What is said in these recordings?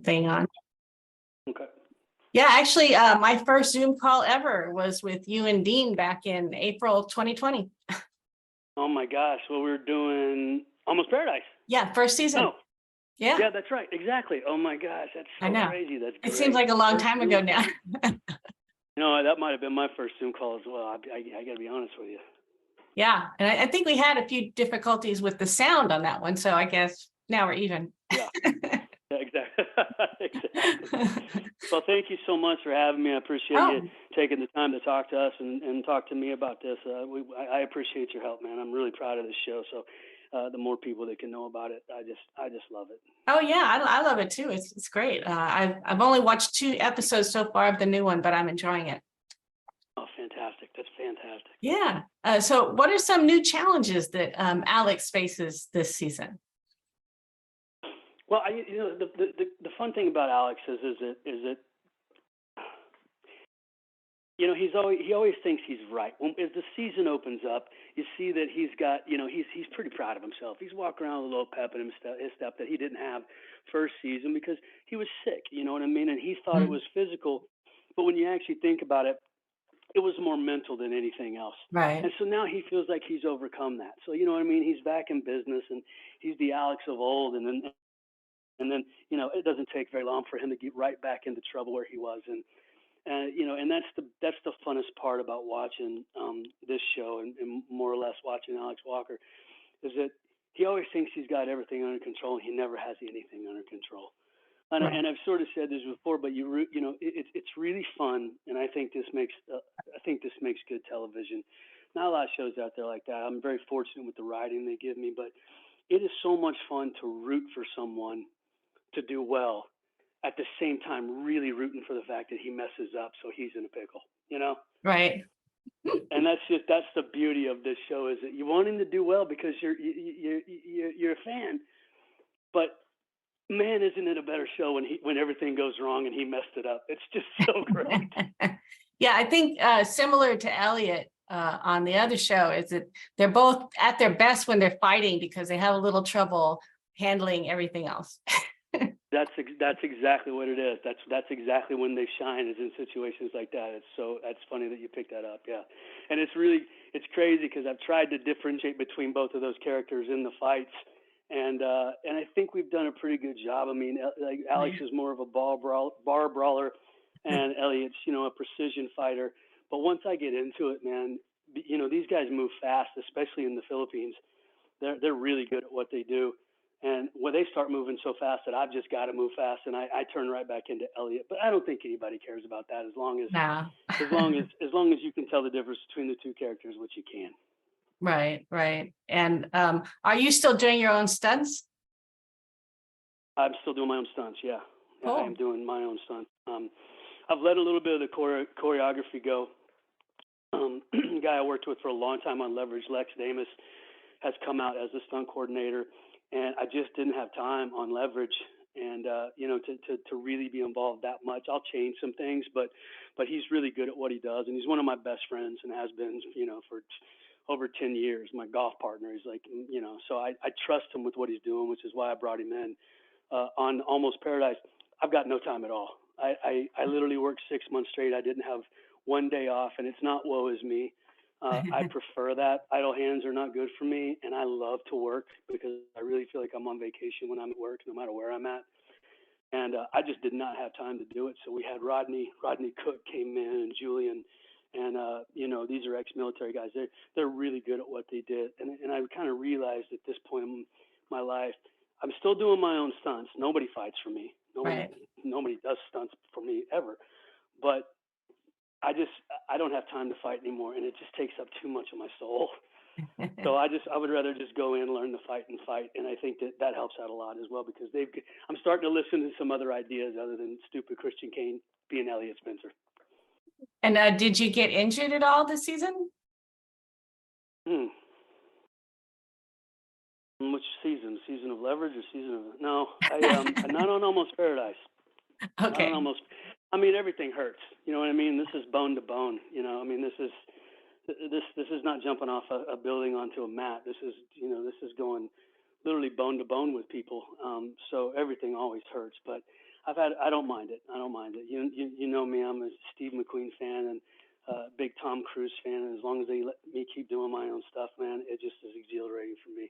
thing on. Okay. Yeah, actually, my first Zoom call ever was with you and Dean back in April 2020. Oh my gosh. Well, we were doing Almost Paradise. Yeah, first season. Oh, Yeah, yeah, that's right. Exactly. Oh my gosh. That's I so know. crazy. That's It great. seems like a long First time Zoom ago call. now. That might have been my first Zoom call as well. I got to be honest with you. Yeah, and I think we had a few difficulties with the sound on that one, so I guess now we're even. Yeah. Yeah, exactly. Exactly. Well, thank you so much for having me. I appreciate you Oh, taking the time to talk to us and talk to me about this. I appreciate your help, man. I'm really proud of this show. So the more people that can know about it, I just love it. oh yeah, I love it too. It's great. I've only watched 2 episodes so far of the new one, but I'm enjoying it. Oh, fantastic. That's fantastic. Yeah. So what are some new challenges that Alex faces this season? Well, the fun thing about Alex is that he always thinks he's right. As the season opens up, you see that he's pretty proud of himself. He's walking around with a little pep in his step that he didn't have first season because he was sick. You know what I mean? And he thought it was physical, but when you actually think about it, it was more mental than anything else. Right. And so now he feels like he's overcome that. So you know what I mean? He's back in business, and he's the Alex of old. And then it doesn't take very long for him to get right back into trouble where he was. And that's the funnest part about watching this show and more or less watching Alex Walker is that he always thinks he's got everything under control, and he never has anything under control. And, Right. and I've sort of said this before, but it's really fun, and I think this makes good television. Not a lot of shows out there like that. I'm very fortunate with the writing they give me, but it is so much fun to root for someone to do well, at the same time really rooting for the fact that he messes up, so he's in a pickle. Right. And that's the beauty of this show is that you want him to do well because you're a fan, but man, isn't it a better show when everything goes wrong and he messed it up? It's just so great. Yeah, I think similar to Elliot on the other show is that they're both at their best when they're fighting because they have a little trouble handling everything else. That's exactly what it is. That's exactly when they shine is in situations like that. That's funny that you picked that up. Yeah, and it's crazy because I've tried to differentiate between both of those characters in the fights, and I think we've done a pretty good job. I mean, like Alex is more of a bar brawler, and Elliot's a precision fighter. But once I get into it, man, these guys move fast, especially in the Philippines. They're really good at what they do. And when they start moving so fast that I've just got to move fast, and I turn right back into Elliot. But I don't think anybody cares about that as long as No. you can tell the difference between the two characters, which you can. Right, right. And are you still doing your own stunts? I'm still doing my own stunts. Yeah, I Cool. am doing my own stunts. I've let a little bit of the choreography go. Guy I worked with for a long time on Leverage, Lex Damus, has come out as the stunt coordinator. And I just didn't have time on Leverage, and to really be involved that much. I'll change some things, but he's really good at what he does, and he's one of my best friends and has been, for over 10 years. My golf partner. He's like, so I trust him with what he's doing, which is why I brought him in on Almost Paradise. I've got no time at all. I literally worked 6 months straight. I didn't have one day off, and it's not woe is me. I prefer that. Idle hands are not good for me, and I love to work because I really feel like I'm on vacation when I'm at work, no matter where I'm at. And I just did not have time to do it. So we had Rodney Cook came in, and Julian, and these are ex-military guys. They're really good at what they did, and I kind of realized at this point in my life, I'm still doing my own stunts. Nobody fights for me. Right. Nobody does stunts for me ever, but I don't have time to fight anymore, and it just takes up too much of my soul. So I would rather just go in, learn to fight, and I think that helps out a lot as well because I'm starting to listen to some other ideas other than stupid Christian Kane being Elliot Spencer. And did you get injured at all this season? Which season? Season of Leverage or season of no? I'm not on Almost Paradise. Okay. Not on Almost. I mean, everything hurts. You know what I mean? This is bone to bone. I mean, this is not jumping off a building onto a mat. This is going literally bone to bone with people. So everything always hurts. But I don't mind it. I don't mind it. You know me. I'm a Steve McQueen fan and big Tom Cruise fan. And as long as they let me keep doing my own stuff, man, it just is exhilarating for me.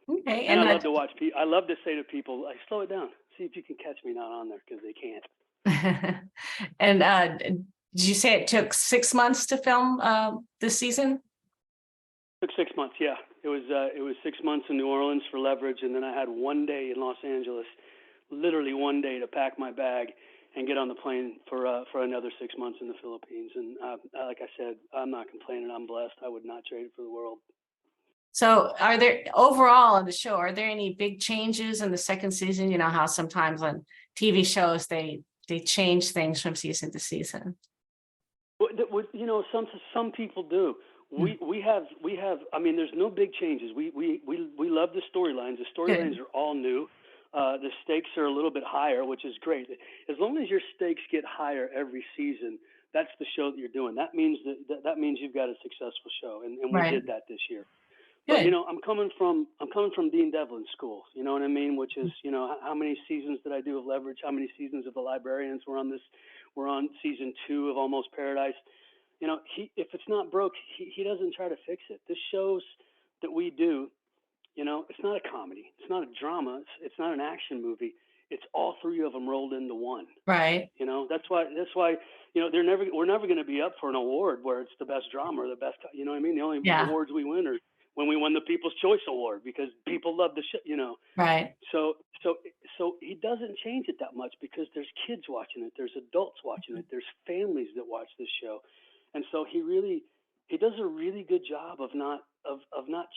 Okay, And I and love to watch people. I love to say to people, like, slow it down. See if you can catch me not on there because they can't. and did you say it took 6 months to film this season? Took 6 months. Yeah, it was 6 months in New Orleans for Leverage, and then I had one day in Los Angeles, literally one day to pack my bag and get on the plane for another 6 months in the Philippines. And like I said, I'm not complaining. I'm blessed. I would not trade it for the world. So are there overall on the show, are there any big changes in the second season? You know how sometimes on TV shows they change things from season to season. You know, some people do. We have. I mean, there's no big changes. We love the storylines. The storylines are all new. The stakes are a little bit higher, which is great. As long as your stakes get higher every season, that's the show that you're doing. That means that means you've got a successful show, and we did that this year. But you know, I'm coming from Dean Devlin's school. You know what I mean? Which is, you know, how many seasons did I do of Leverage? How many seasons of The Librarians? We're on season 2 of Almost Paradise. You know, if it's not broke, he doesn't try to fix it. The shows that we do, you know, it's not a comedy, it's not a drama, it's not an action movie. It's all 3 of them rolled into one. Right. You know, that's why you know we're never going to be up for an award where it's the best drama or the best. You know what I mean? The only awards we win are when we won the People's Choice Award because people love the show. You know. Right. So he doesn't change it that much because there's kids watching it, there's adults watching it, there's families that watch this show, and so he does a really good job of not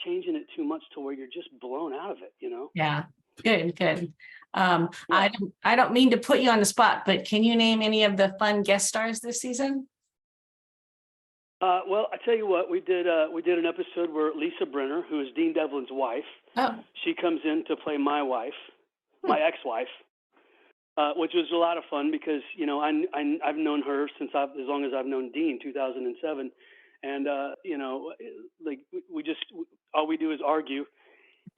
changing it too much to where you're just blown out of it. You know. Yeah. Good. I don't mean to put you on the spot, but can you name any of the fun guest stars this season? Well, I tell you what, we did an episode where Lisa Brenner, who is Dean Devlin's wife, she comes in to play my wife, my ex-wife, which was a lot of fun because, you know, I've known her since as long as I've known Dean, 2007, and you know, like we just all we do is argue,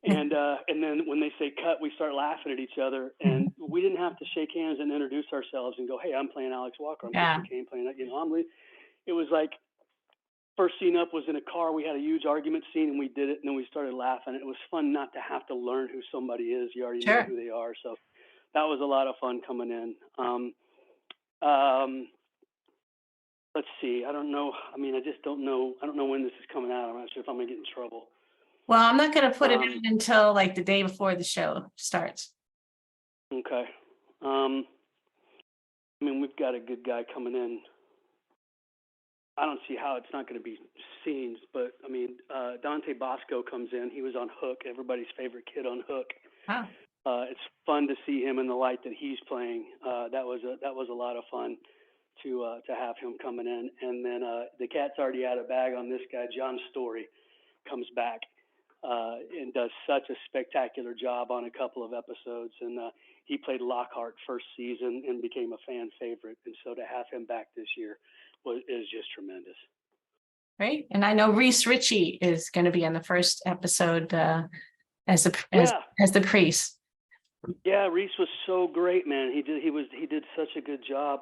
and then when they say cut, we start laughing at each other, and we didn't have to shake hands and introduce ourselves and go, hey, I'm playing Alex Walker, I'm Christian Kane playing, you know, I'm Lee. It was like. First scene up was in a car. We had a huge argument scene, and we did it, and then we started laughing. It was fun not to have to learn who somebody is. You already know who they are, so that was a lot of fun coming in. Let's see. I don't know. I mean, I just don't know. I don't know when this is coming out. I'm not sure if I'm gonna get in trouble. Well, I'm not going to put it in until like the day before the show starts. Okay. I mean, we've got a good guy coming in. I don't see how it's not going to be scenes, but I mean, Dante Bosco comes in. He was on Hook, everybody's favorite kid on Hook. Wow. It's fun to see him in the light that he's playing. That was a lot of fun to have him coming in. And then the cat's already out of bag on this guy. John Story comes back and does such a spectacular job on a couple of episodes. And he played Lockhart first season and became a fan favorite. And so to have him back this year is just tremendous. Right. And I know Reese Ritchie is going to be in the first episode as the priest. Yeah, Reese was so great, man. He did such a good job.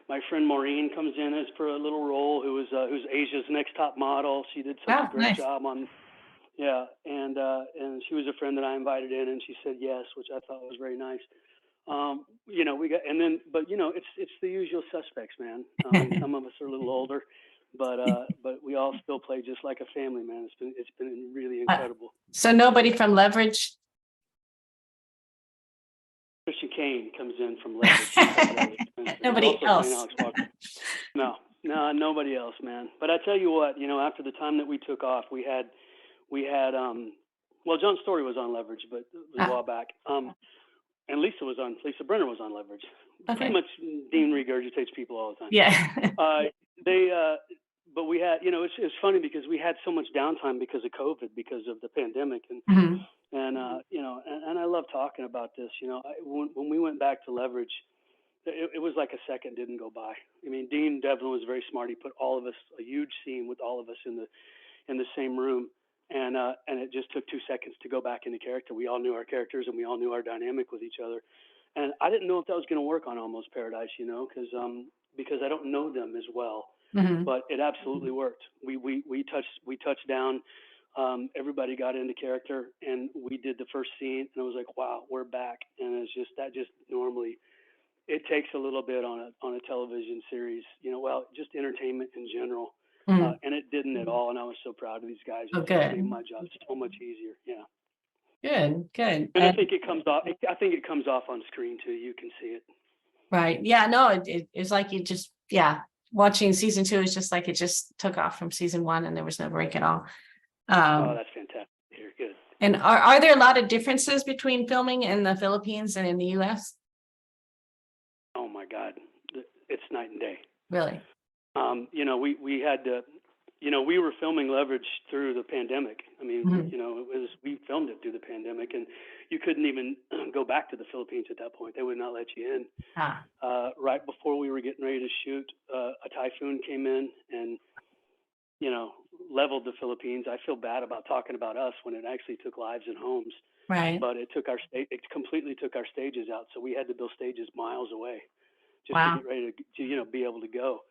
My friend Maureen comes in as for a little role who's Asia's Next Top Model. She did such a great job on and she was a friend that I invited in, and she said yes, which I thought was very nice. You know, we got, and then, but you know, it's the usual suspects, man. Some of us are a little older, but we all still play just like a family, man. It's been really incredible. So nobody from Leverage? Christian Kane comes in from Leverage. Nobody else. No, nobody else, man. But I tell you what, you know, after the time that we took off, we had well, John Story was on Leverage, but it was a while back. And Lisa Brenner was on Leverage. Okay. Pretty much Dean regurgitates people all the time. Yeah. But we had, you know, it's funny because we had so much downtime because of COVID, because of the pandemic, and you know, and I love talking about this. You know, when we went back to Leverage, it was like a second didn't go by. I mean, Dean Devlin was very smart. He put all of us, a huge scene with all of us in the same room. And it just took 2 seconds to go back into character. We all knew our characters and we all knew our dynamic with each other. And I didn't know if that was going to work on Almost Paradise, because I don't know them as well. Hmm. But it absolutely worked. We touched down. Everybody got into character, and we did the first scene, and I was like, wow, we're back. And it's just that just normally it takes a little bit on a television series, well, just entertainment in general. Mm. And it didn't at all. And I was so proud of these guys. Oh, It made good, my job so much easier. Yeah. good. And I think it comes off. I think it comes off on screen too. You can see it. Right. Yeah, no, it's like you just, yeah, watching season two is just like it just took off from season one and there was no break at all. Oh, Um, that's fantastic. Here, good. and are there a lot of differences between filming in the Philippines and in the US? Oh my God, it's night and day. Really? We had to, we were filming Leverage through the pandemic. I mean, Mhm. we filmed it through the pandemic, and you couldn't even go back to the Philippines at that point. They would not let you in. Ah, Right before we were getting ready to shoot, a typhoon came in and, leveled the Philippines. I feel bad about talking about us when it actually took lives and homes, right. but it completely took our stages out. So we had to build stages miles away just to Wow. get ready to be able to go.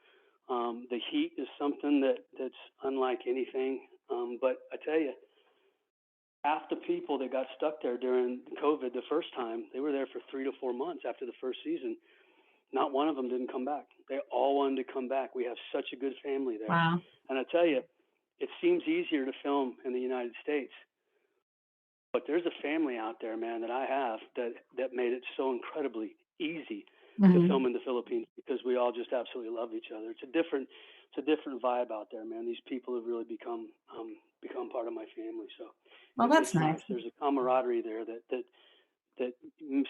The heat is something that's unlike anything. But I tell you, half the people that got stuck there during COVID the first time, they were there for 3 to 4 months after the first season. Not one of them didn't come back. They all wanted to come back. We have such a good family there. Wow. And I tell you, it seems easier to film in the United States, but there's a family out there, man, that I have that made it so incredibly easy to Hmm. film in the Philippines because we all just absolutely love each other. It's a different vibe out there, man. These people have really become part of my family. So Well, that's it's nice. nice. There's a camaraderie there that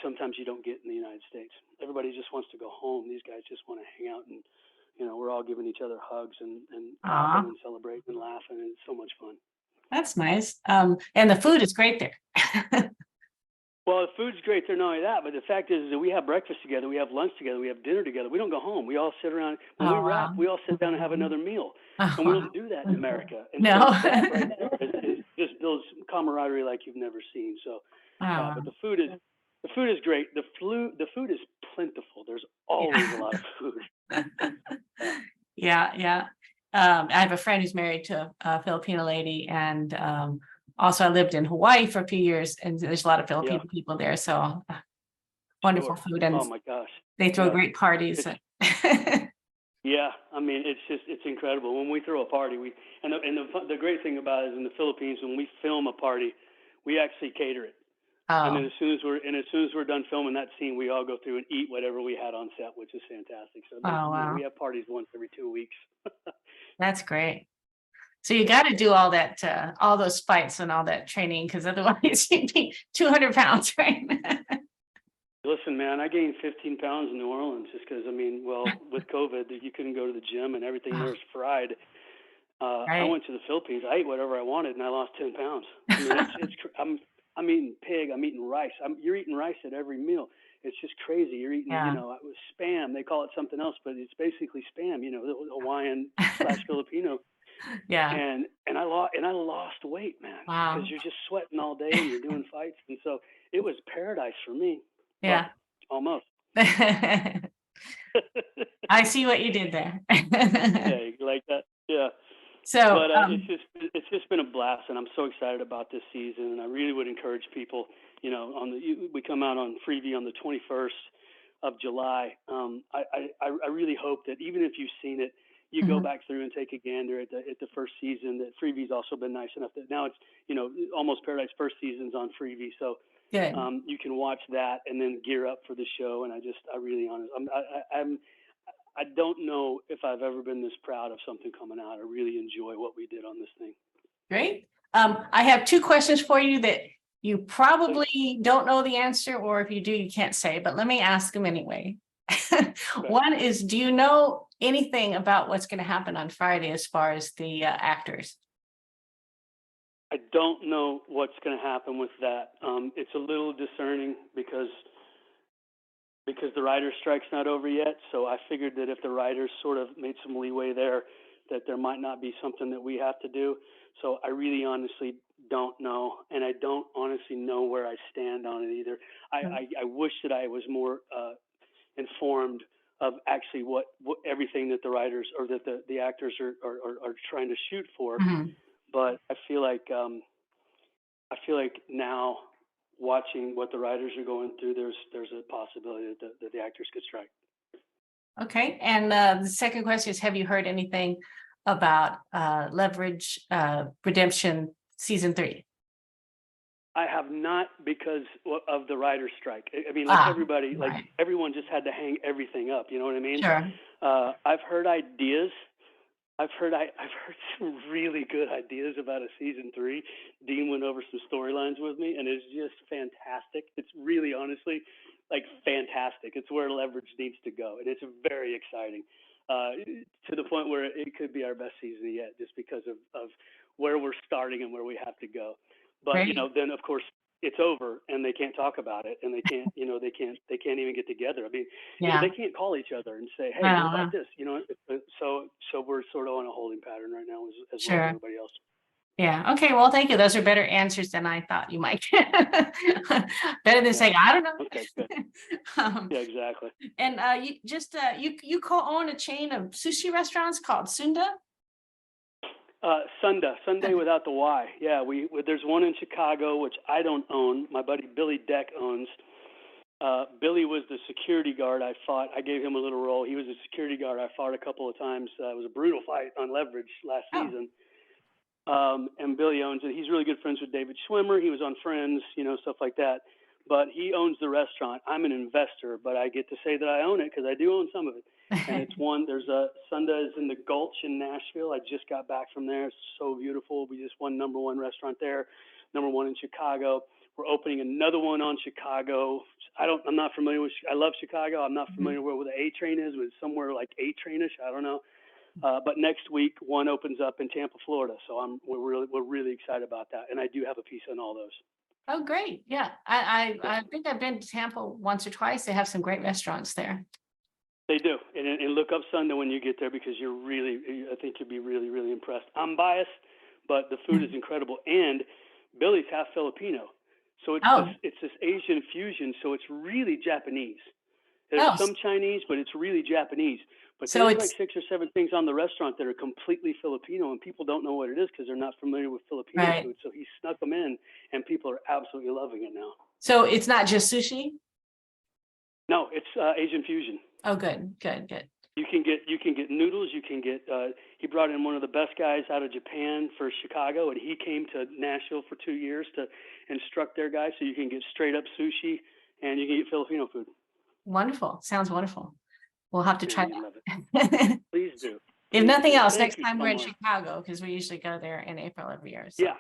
sometimes you don't get in the United States. Everybody just wants to go home. These guys just want to hang out, and we're all giving each other hugs and talking Ah, and celebrating and laughing, and it's so much fun. that's nice. And the food is great there. Well, the food's great there, not only that, but the fact is that we have breakfast together, we have lunch together, we have dinner together. We don't go home. We all sit around. When we Oh, wrap, wow. we all sit down and have another meal, Oh, and we wow. don't do that in America. And No. so that right there is just builds camaraderie like you've never seen. So, Oh, but the food is great. The food is plentiful. There's always a lot of food. Yeah. yeah, yeah. I have a friend who's married to a Filipino lady, and also I lived in Hawaii for a few years, and there's a lot of Yeah. Filipino people there. So wonderful Sure. food, and Oh my gosh. they throw Yeah. great parties. It's Yeah, I mean, it's incredible. When we throw a party, the great thing about it is in the Philippines, when we film a party, we actually cater it. And then Oh, as soon as we're done filming that scene, we all go through and eat whatever we had on set, which is fantastic. So oh, we wow, have parties once every 2 weeks. that's great. So you got Yeah. to do all that, all those fights and all that training, because otherwise you'd be 200 pounds, right? Listen, man, I gained 15 pounds in New Orleans just because, well, with COVID, you couldn't go to the gym and everything there Oh, was fried. I right. went to the Philippines. I ate whatever I wanted, and I lost 10 pounds. I mean, I'm eating pig. I'm eating rice. You're eating rice at every meal. It's just crazy. You're eating, Yeah. it was spam. They call it something else, but it's basically spam. The Hawaiian slash Filipino. Yeah. And I lost weight, man, because Wow. you're just sweating all day and you're doing fights, and so it was paradise for me. Well, Yeah. almost. I see what you did there. Yeah, you like that? Yeah. So, But it's just been a blast, and I'm so excited about this season. And I really would encourage people. We come out on Freebie on the 21st of July. I really hope that even if you've seen it, you go mhm, back through and take a gander at the first season. That Freebie's also been nice enough that now it's Almost Paradise first season's on Freebie, so good. you can watch that and then gear up for the show. And I really honest. I don't know if I've ever been this proud of something coming out. I really enjoy what we did on this thing. Great. I have two questions for you that you Thanks. probably don't know the answer, or if you do, you can't say, but let me ask them anyway. Okay. One is, do you know anything about what's going to happen on Friday as far as the actors? I don't know what's going to happen with that. It's a little discerning because the writer's strike's not over yet. So I figured that if the writers sort of made some leeway there, that there might not be something that we have to do. So I really honestly don't know, and I don't honestly know where I stand on it either. I wish that I was more informed of actually what everything that the writers or that the actors are trying to shoot for. Mhm. But I feel like now watching what the writers are going through, there's a possibility that the actors could strike. Okay, and the second question is, have you heard anything about Leverage Redemption season 3? I have not, because of the writer's strike. I mean, like Ah, everybody, like right. everyone just had to hang everything up. You know what I mean? Sure. I've heard ideas. I've heard some really good ideas about a season 3. Dean went over some storylines with me, and it's just fantastic. It's really, honestly, like fantastic. It's where Leverage needs to go, and it's very exciting. To the point where it could be our best season yet, just because of where we're starting and where we have to go. But Great. then of course it's over, and they can't talk about it, and they can't, they can't even get together. I mean, Yeah. they can't call each other and say, "Hey, I what don't know. about this?" So we're sort of on a holding pattern right now, as well as Sure. everybody else. Yeah. Okay. Well, thank you. Those are better answers than I thought you might. Better than Yeah. saying, I don't know. Okay. Good. Um, Yeah. Exactly. and you just you co-own a chain of sushi restaurants called Sunda. Sunday without the Y. Yeah. There's one in Chicago which I don't own. My buddy Billy Deck owns. Billy was the security guard I fought. I gave him a little role. He was a security guard I fought a couple of times. It was a brutal fight on Leverage last Oh, season. And Billy owns it. He's really good friends with David Schwimmer. He was on Friends, stuff like that. But he owns the restaurant. I'm an investor, but I get to say that I own it because I do own some of it. And it's there's a Sundays in the Gulch in Nashville. I just got back from there. It's so beautiful. We just won #1 restaurant there, #1 in Chicago. We're opening another one on Chicago. I'm not familiar with, I love Chicago. I'm not familiar where the A train is, but it's somewhere like A trainish. I don't know. But next week one opens up in Tampa, Florida. So we're really excited about that. And I do have a piece on all those. oh, great. Yeah. I think I've been to Tampa once or twice. They have some great restaurants there. They do, and look up Sunday when you get there, because I think you'll be really, really impressed. I'm biased, but the food is incredible, and Billy's half Filipino, so Oh, it's this Asian fusion, so it's really Japanese. There's oh, some Chinese, but it's really Japanese. But so there's like it's 6 or 7 things on the restaurant that are completely Filipino, and people don't know what it is because they're not familiar with Filipino right. food. So he snuck them in, and people are absolutely loving it now. So it's not just sushi. No, it's Asian fusion. Oh, good, good, good. You can get noodles. You can get. He brought in one of the best guys out of Japan for Chicago, and he came to Nashville for 2 years to instruct their guys. So you can get straight up sushi, and you can get Filipino food. Wonderful. Sounds wonderful. We'll have to Yeah, try you love it. that. Please do. If Please nothing do. else, Thank next you time so we're in much. Chicago, because we usually go there in April every year. So. Yeah.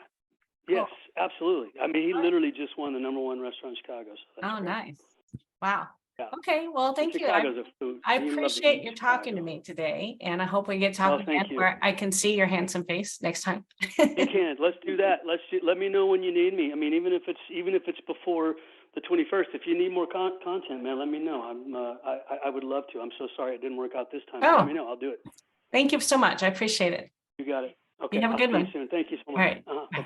Cool. Yes, absolutely. I mean, he All right. literally just won the #1 restaurant in Chicago. So that's Oh, great. nice. Wow. Yeah. Okay. Well, thank you. Chicago's a food. I You love to appreciate eat you in talking to Chicago. me today, and I hope we get Oh, talking thank again you. where I can see your handsome face next time. You can. Let's do that. Let me know when you need me. I mean, even if it's before the 21st, if you need more content, man, let me know. I would love to. I'm so sorry it didn't work out this time. But let me Oh, know. I'll do it. thank you so much. I appreciate it. You got it. You Okay. have a I'll good see you one. soon. Thank you so All much. right. Bye bye.